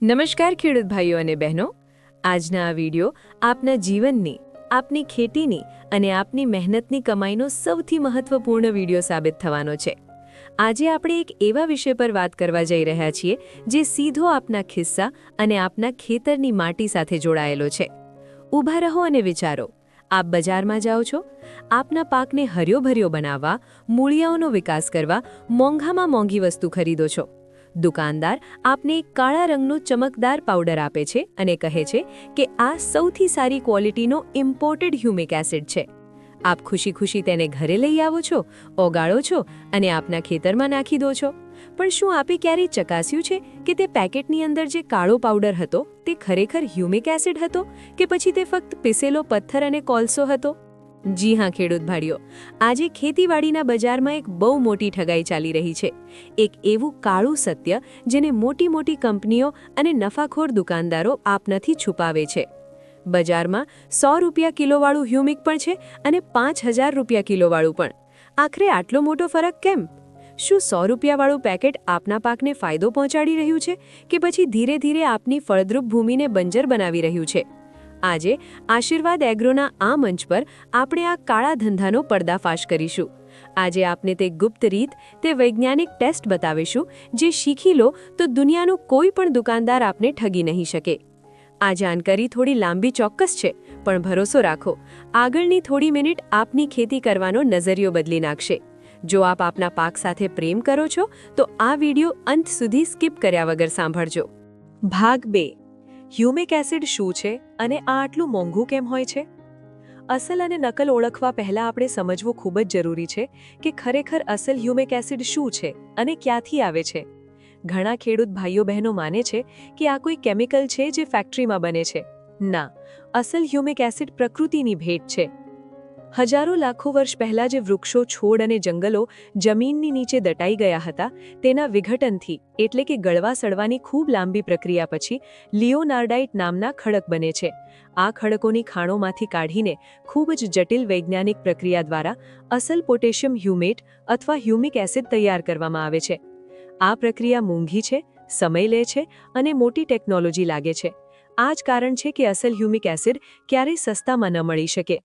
નમસ્કાર ખેડૂત ભાઈઓ અને બહેનો, આજના આ વિડિયો આપના જીવનની, આપની ખેતીની અને આપની મહેનતની કમાઈનો સૌથી મહત્વપૂર્ણ વિડિયો સાબિત થવાનો છે. આજે આપણે એક એવા વિષય પર વાત કરવા જઈ રહ્યા છીએ જે સીધો આપના ખિસ્સા અને આપના ખેતરની માટી સાથે જોડાયેલો છે. ઊભા રહો અને વિચારો. આપ બજારમાં જાઓ છો, આપના પાકને હર્યોભર્યો બનાવવા, મૂળિયાઓનો વિકાસ કરવા મોંઘામાં મોંઘી વસ્તુ ખરીદો છો. દુકાનદાર આપને એક કાળા રંગનો ચમકદાર પાવડર આપે છે અને કહે છે કે આ સૌથી સારી ક્વોલિટીનો ઇમ્પોર્ટેડ હ્યુમિક એસિડ છે. આપ ખુશી-ખુશી તેને ઘરે લઈ આવો છો, ઓગાળો છો અને આપના ખેતરમાં નાખી દો છો. પણ શું આપે ક્યારેય ચકાસ્યું છે કે તે પેકેટની અંદર જે કાળો પાવડર હતો તે ખરેખર હ્યુમિક એસિડ હતો કે પછી તે ફક્ત પીસેલો પથ્થર અને કોલસો હતો? જી હા ખેડૂત ભાઈઓ, આજે ખેતીવાડીના બજારમાં એક બહુ મોટી ઠગાઈ ચાલી રહી છે. એક એવું કાળું સત્ય જેને મોટી કંપનીઓ અને નફાખોર દુકાનદારો આપનાથી છુપાવે છે. બજારમાં 100 રૂપિયા કિલોવાળું હ્યુમિક પણ છે અને 5000 રૂપિયા કિલોવાળું પણ. આખરે આટલો મોટો ફરક કેમ? શું 100 રૂપિયાવાળું પેકેટ આપના પાકને ફાયદો પહોંચાડી રહ્યું છે કે પછી ધીરે ધીરે આપની ફળદ્રુપ ભૂમિને બંજર બનાવી રહ્યું છે? આજે આશીર્વાદ એગ્રોના આ મંચ પર આપણે આ કાળા ધંધાનો પર્દાફાશ કરીશું. આજે આપને તે ગુપ્ત રીત, તે વૈજ્ઞાનિક ટેસ્ટ બતાવીશું જે શીખી લો તો દુનિયાનું કોઈ પણ દુકાનદાર આપને ઠગી નહીં શકે. આ જાણકારી થોડી લાંબી ચોક્કસ છે, પણ ભરોસો રાખો, આગળની થોડી મિનિટ આપની ખેતી કરવાનો નજરિયો બદલી નાખશે. જો આપ આપના પાક સાથે પ્રેમ કરો છો તો આ વિડિયો અંત સુધી સ્કીપ કર્યા વગર સાંભળજો. ભાગ 2. હ્યુમિક એસિડ શું છે અને આ આટલું મોંઘું કેમ હોય છે? અસલ અને નકલ ઓળખવા પહેલા આપણે સમજવું ખૂબ જ જરૂરી છે કે ખરેખર અસલ હ્યુમિક એસિડ શું છે અને ક્યાંથી આવે છે. ઘણા ખેડૂત ભાઈઓ બહેનો માને છે કે આ કોઈ કેમિકલ છે જે ફેક્ટરીમાં બને છે. ના, અસલ હ્યુમિક એસિડ પ્રકૃતિની ભેટ છે. હજારો લાખો વર્ષ પહેલા જે વૃક્ષો, છોડ અને જંગલો જમીનની નીચે દટાઈ ગયા હતા તેના વિઘટનથી, એટલે કે ગળવા સડવાની ખૂબ લાંબી પ્રક્રિયા પછી લિયોનાર્ડાઇટ નામના ખડક બને છે. આ ખડકોની ખાણોમાંથી કાઢીને ખૂબ જ જટિલ વૈજ્ઞાનિક પ્રક્રિયા દ્વારા અસલ પોટેશિયમ હ્યુમેટ અથવા હ્યુમિક એસિડ તૈયાર કરવામાં આવે છે. આ પ્રક્રિયા મોંઘી છે, સમય લે છે અને મોટી ટેકનોલોજી લાગે છે. આ જ કારણ છે કે અસલ હ્યુમિક એસિડ ક્યારેય સસ્તામાં ન મળી શકે.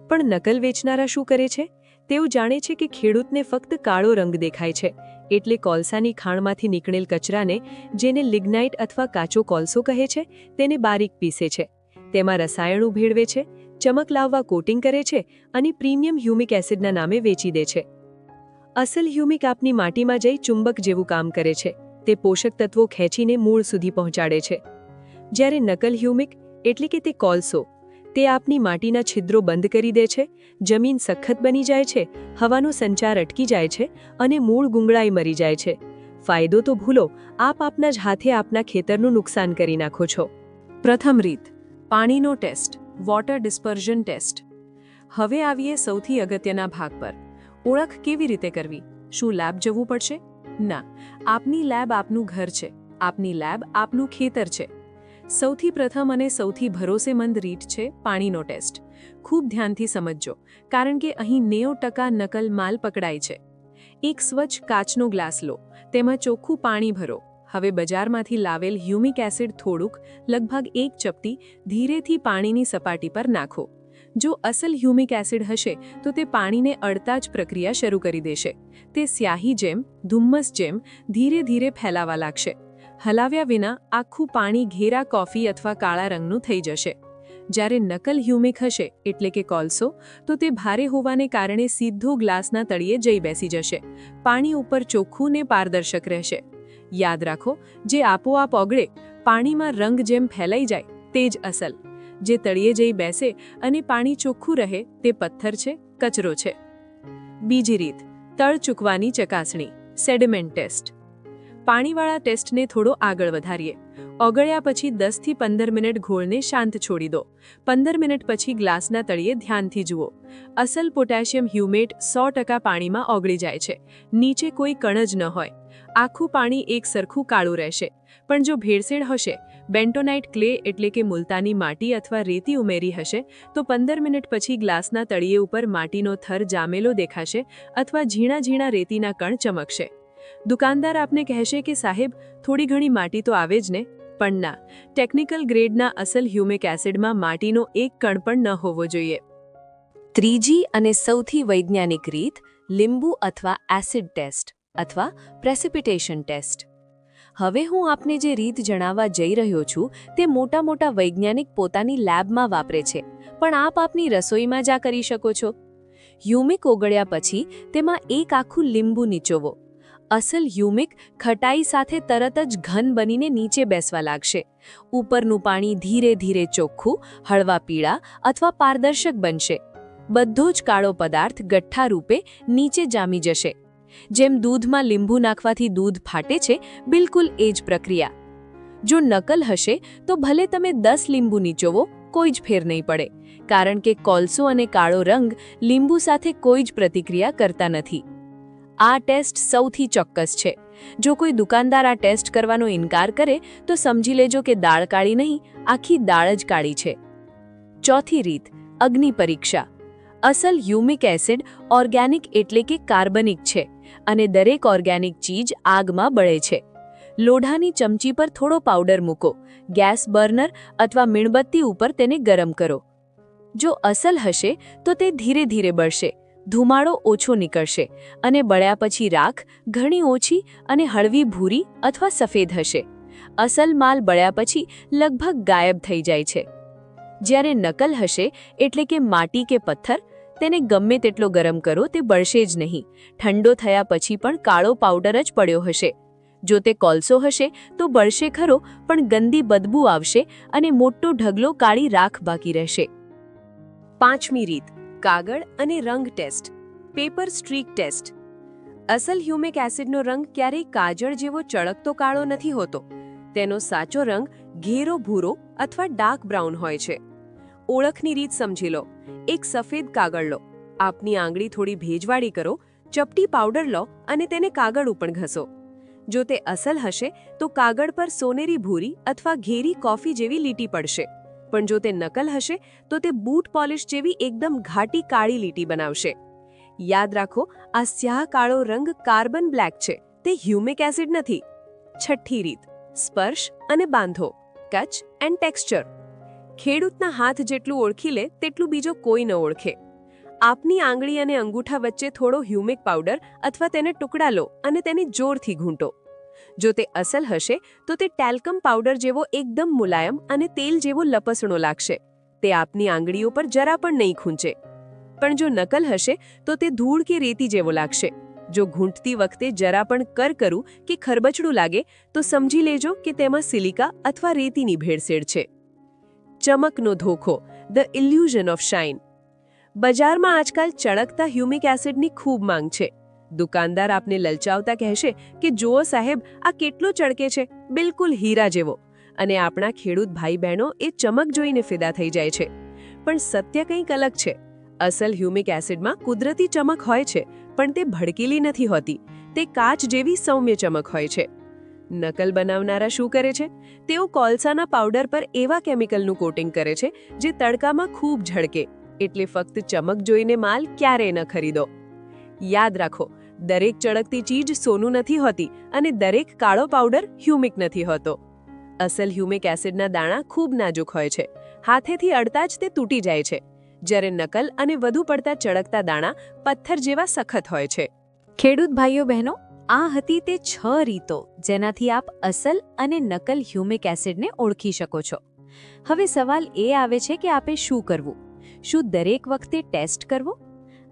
પણ નકલ વેચનારા શું કરે છે? તેઓ જાણે છે કે ખેડૂતને ફક્ત કાળો રંગ દેખાય છે, એટલે કોલસાની ખાણમાંથી નીકળેલ કચરાને, જેને લિગ્નાઇટ અથવા કાચો કોલસો કહે છે, તેને બારીક પીસે છે. તેમાં રસાયણો ભેળવે છે, ચમક લાવવા કોટિંગ કરે છે અને પ્રીમિયમ હ્યુમિક એસિડના નામે વેચી દે છે. અસલ હ્યુમિક આપની માટીમાં જઈ ચુંબક જેવું કામ કરે છે. તે પોષક તત્વો ખેંચીને મૂળ સુધી પહોંચાડે છે. જ્યારે નકલ હ્યુમિક, એટલે કે તે કોલસો, તે આપની માટીના છિદ્રો બંધ કરી દે છે, જમીન સખત બની જાય છે, હવાનો સંચાર અટકી જાય છે અને મૂળ ગુંગળાઈ મરી જાય છે. ફાયદો તો ભૂલો, આપ આપના જ હાથે આપના ખેતરનું નુકસાન કરી નાખો છો. પ્રથમ રીત, પાણીનો ટેસ્ટ, વોટર ડિસ્પર્ઝન ટેસ્ટ. હવે આવીએ સૌથી અગત્યના ભાગ પર. ઓળખ કેવી રીતે કરવી? શું લેબ જવું પડશે? ના, આપની લેબ આપનું ઘર છે, આપની લેબ આપનું ખેતર છે. સૌથી પ્રથમ અને સૌથી ભરોસેમંદ રીત છે પાણીનો ટેસ્ટ. ખૂબ ધ્યાનથી સમજજો, કારણ કે અહીં 90% નકલ માલ પકડાય છે. એક સ્વચ્છ કાચનો ગ્લાસ લો, તેમાં ચોખ્ખું પાણી ભરો. હવે બજારમાંથી લાવેલ હ્યુમિક એસિડ થોડુંક, લગભગ 1 ચપટી, ધીરેથી પાણીની સપાટી પર નાખો. જો અસલ હ્યુમિક એસિડ હશે તો તે પાણીને અડતા જ પ્રક્રિયા શરૂ કરી દેશે. તે સ્યાહી જેમ, ધુમ્મસ જેમ ધીરે ધીરે ફેલાવા લાગશે. હલાવ્યા વિના આખું પાણી ઘેરા કોફી અથવા કાળા રંગનું થઈ જશે. જ્યારે નકલ હ્યુમિક હશે, એટલે કે કોલસો, તો તે ભારે હોવાને કારણે સીધો ગ્લાસના તળિયે જઈ બેસી જશે. પાણી ઉપર ચોખ્ખું ને પારદર્શક રહેશે. યાદ રાખો, જે આપોઆપ ઓગળે, પાણીમાં રંગ જેમ ફેલાઈ જાય, તે જ અસલ. જે તળિયે જઈ બેસે અને પાણી ચોખ્ખું રહે, તે પથ્થર છે, કચરો છે. બીજી રીત, તળ ચૂકવાની ચકાસણી, સેડિમેન્ટ ટેસ્ટ. પાણીવાળા ટેસ્ટને થોડો આગળ વધારીએ. ઓગળ્યા પછી 10 થી 15 મિનિટ ઘોળને શાંત છોડી દો. 15 મિનિટ પછી ગ્લાસના તળિયે ધ્યાનથી જુઓ. અસલ પોટેશિયમ હ્યુમેટ 100% પાણીમાં ઓગળી જાય છે. નીચે કોઈ કણ જ ન હોય. આખું પાણી એક સરખું કાળું રહેશે. પણ જો ભેળસેળ હશે, બેન્ટોનાઇટ ક્લે એટલે કે મુલતાની માટી અથવા રેતી ઉમેરી હશે, તો 15 મિનિટ પછી ગ્લાસના તળિયે ઉપર માટીનો થર જામેલો દેખાશે અથવા ઝીણા ઝીણા રેતીના કણ ચમકશે. દુકાનદાર આપને કહેશે કે સાહેબ, થોડી ઘણી માટી તો આવે જ ને, પણ ના, ટેકનિકલ ગ્રેડના અસલ હ્યુમિક એસિડમાં માટીનો એક કણ પણ ન હોવો જોઈએ. ત્રીજી અને સૌથી વૈજ્ઞાનિક રીત લીંબુ અથવા એસિડ ટેસ્ટ અથવા પ્રેસિપિટેશન ટેસ્ટ. હવે હું આપને જે રીત જણાવવા જઈ રહ્યો છું તે મોટા વૈજ્ઞાનિક પોતાની લેબમાં વાપરે છે, પણ આપ આપની રસોઈમાં જ આ કરી શકો છો. હ્યુમિક ઓગળ્યા પછી તેમાં એક આખું લીંબુ નીચોવો. અસલ હ્યુમિક ખટાઈ સાથે તરત જ ઘન બનીને નીચે બેસવા લાગશે. ઉપરનું પાણી ધીરે ધીરે ચોખ્ખું, હળવા પીળા અથવા પારદર્શક બનશે. બધો જ કાળો પદાર્થ ગઠ્ઠા રૂપે નીચે જામી જશે. જેમ દૂધમાં લીંબુ નાખવાથી દૂધ ફાટે છે, બિલકુલ એ જ પ્રક્રિયા. જો નકલ હશે તો ભલે તમે 10 લીંબુ નીચોવો, કોઈ જ ફેર નહીં પડે, કારણ કે કોલસો અને કાળો રંગ લીંબુ સાથે કોઈ જ પ્રતિક્રિયા કરતા નથી. આ ટેસ્ટ સૌથી ચોક્કસ છે. જો કોઈ દુકાનદાર આ ટેસ્ટ કરવાનો ઇનકાર કરે તો સમજી લેજો કે દાળ કાળી નહીં, આખી દાળ જ કાળી છે. ચોથી રીત, અગ્નિ પરીક્ષા. અસલ હ્યુમિક એસિડ ઓર્ગેનિક એટલે કે કાર્બનિક છે અને દરેક ઓર્ગેનિક ચીજ આગમાં બળે છે. લોઢાની ચમચી પર થોડો પાવડર મૂકો, ગેસ બર્નર અથવા મીણબત્તી ઉપર તેને ગરમ કરો. જો અસલ હશે તો તે ધીરે ધીરે બળશે, ધુમાડો ઓછો નીકળશે અને બળ્યા પછી રાખ ઘણી ઓછી અને હળવી ભૂરી અથવા સફેદ હશે. અસલ માલ બળ્યા પછી લગભગ ગાયબ થઈ જાય છે. જ્યારે નકલ હશે એટલે કે માટી કે પથ્થર, તેને ગમે તેટલો ગરમ કરો તે બળશે જ નહીં. ઠંડો થયા પછી પણ કાળો પાવડર જ પડ્યો હશે. જો તે કોલસો હશે તો બળશે ખરો, પણ ગંદી બદબૂ આવશે અને મોટો ઢગલો કાળી રાખ બાકી રહેશે. પાંચમી રીત, કાગળ અને રંગ ટેસ્ટ, પેપર સ્ટ્રીક ટેસ્ટ. અસલ હ્યુમિક એસિડનો રંગ ક્યારેય કાજળ જેવો ચળકતો કાળો નથી હોતો. તેનો સાચો રંગ ઘેરો ભૂરો અથવા ડાર્ક બ્રાઉન હોય છે. ઓળખની રીત સમજી લો. એક સફેદ કાગળ લો, આપની આંગળી થોડી ભેજવાળી કરો, ચપટી પાવડર લો અને તેને કાગળ ઉપર ઘસો. જો તે અસલ હશે તો કાગળ પર સોનેરી ભૂરી અથવા ઘેરી કોફી જેવી લીટી પડશે, પણ જો તે નકલ હશે તો તે બૂટ પોલિશ જેવી એકદમ ઘાટી કાળી લીટી બનાવશે. યાદ રાખો, આ સ્યાહ કાળો રંગ કાર્બન બ્લેક છે, તે હ્યુમિક એસિડ નથી. છઠ્ઠી રીત, સ્પર્શ અને બાંધો, ટચ એન્ડ ટેક્સચર. ખેડૂતના હાથ જેટલું ઓળખી લે તેટલું બીજો કોઈ ન ઓળખે. આપની આંગળી અને અંગૂઠા વચ્ચે થોડો હ્યુમિક પાવડર અથવા તેને ટુકડા લો અને તેને જોરથી ઘૂંટો. જો તે અસલ હશે તો તે ટેલ્કમ પાવડર જેવો એકદમ મુલાયમ અને તેલ જેવો લપસણો લાગશે. તે આપની આંગળીઓ પર જરા પણ નહીં ખૂંચે. પણ જો નકલ હશે તો તે ધૂળ કે રેતી જેવો લાગશે. જો ઘૂંટતી વખતે જરા પણ કરકરું કે ખરબચડું લાગે તો સમજી લેજો કે તેમાં સિલિકા અથવા રેતીની ભેળસેળ છે. ચમકનો ધોખો, ધ ઇલ્યુઝન ઓફ શાઇન. બજારમાં આજકાલ ચળકતા હ્યુમિક એસિડની ખૂબ માંગ છે. દુકાનદાર આપને લલચાવતા કહેશે કે જુઓ સાહેબ, આ કેટલો ચળકે છે, બિલકુલ હીરા જેવો. અને આપણા ખેડૂત ભાઈ બહેનો એ ચમક જોઈને ફિદા થઈ જાય છે. પણ સત્ય કંઈક અલગ છે. અસલ હ્યુમિક એસિડમાં કુદરતી ચમક હોય છે, પણ તે ભડકેલી નથી હોતી. તે કાચ જેવી સૌમ્ય ચમક હોય છે. નકલ બનાવનારા શું કરે છે? તેઓ કોલસાના પાવડર પર એવા કેમિકલનું કોટિંગ કરે છે જે તડકામાં ખૂબ ઝળકે, એટલે ફક્ત ચમક જોઈને માલ ક્યારેય ન ખરીદો. યાદ રાખો, દરેક ચળકતી ચીજ સોનું નથી હોતી અને દરેક કાળો પાવડર હ્યુમિક નથી હોતો. અસલ હ્યુમિક એસિડના દાણા ખૂબ નાજુક હોય છે. હાથેથી અડતા જ તે તૂટી જાય છે, જ્યારે નકલ અને વધુ પડતા ચળકતા દાણા પથ્થર જેવા સખત હોય છે. ખેડૂત ભાઈઓ બહેનો, આ હતી તે 6 રીતો જેનાથી આપ અસલ અને નકલ હ્યુમિક એસિડને ઓળખી શકો છો. હવે સવાલ એ આવે છે કે આપે શું કરવું? શું દરેક વખતે ટેસ્ટ કરવો?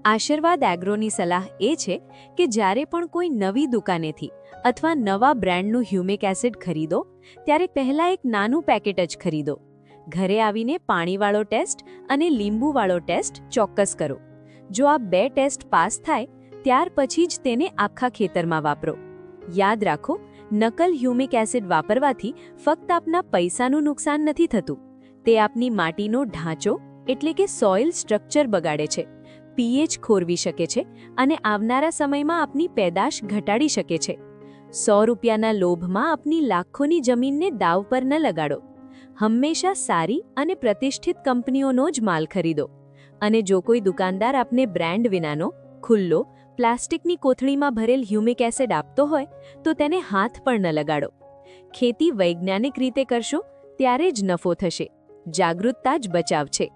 આશીર્વાદ એગ્રોની સલાહ એ છે કે જ્યારે પણ કોઈ નવી દુકાનેથી અથવા નવા બ્રાન્ડનું હ્યુમિક એસિડ ખરીદો ત્યારે પહેલાં એક નાનું પેકેટ જ ખરીદો. ઘરે આવીને પાણીવાળો ટેસ્ટ અને લીંબુવાળો ટેસ્ટ ચોક્કસ કરો. જો આ 2 ટેસ્ટ પાસ થાય ત્યાર પછી જ તેને આખા ખેતરમાં વાપરો. યાદ રાખો, નકલ હ્યુમિક એસિડ વાપરવાથી ફક્ત આપના પૈસાનું નુકસાન નથી થતું, તે આપની માટીનો ઢાંચો એટલે કે સોઇલ સ્ટ્રક્ચર બગાડે છે, પીએચ ખોરવી શકે છે અને આવનારા સમયમાં આપની પેદાશ ઘટાડી શકે છે. 100 રૂપિયાના લોભમાં આપની લાખોની જમીનને દાવ પર ન લગાડો. હંમેશા સારી અને પ્રતિષ્ઠિત કંપનીઓનો જ માલ ખરીદો. અને જો કોઈ દુકાનદાર આપને બ્રાન્ડ વિનાનો, ખુલ્લો, પ્લાસ્ટિકની કોથળીમાં ભરેલ હ્યુમિક એસિડ આપતો હોય તો તેને હાથ પણ ન લગાડો. ખેતી વૈજ્ઞાનિક રીતે કરશો ત્યારે જ નફો થશે. જાગૃતતા જ બચાવ છે.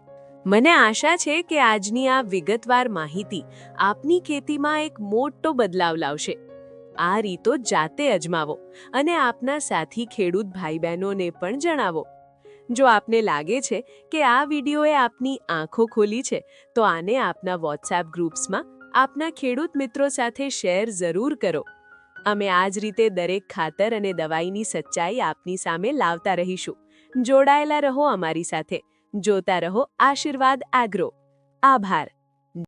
મને આશા છે કે આજની આ વિગતવાર માહિતી આપની ખેતીમાં એક મોટો બદલાવ લાવશે. આ રીતો જાતે અજમાવો અને આપના સાથી ખેડૂત ભાઈ બહેનોને પણ જણાવો. જો આપને લાગે છે કે આ વિડીયોએ આપની આંખો ખોલી છે, તો આને આપના વોટ્સએપ ગ્રુપ્સમાં આપના ખેડૂત મિત્રો સાથે શેર જરૂર કરો. અમે આ જ રીતે દરેક ખાતર અને દવાઈની સચ્ચાઈ આપની સામે લાવતા રહીશું. જોડાયેલા રહો અમારી સાથે. જોતા રહો આશીર્વાદ એગ્રો. આભાર.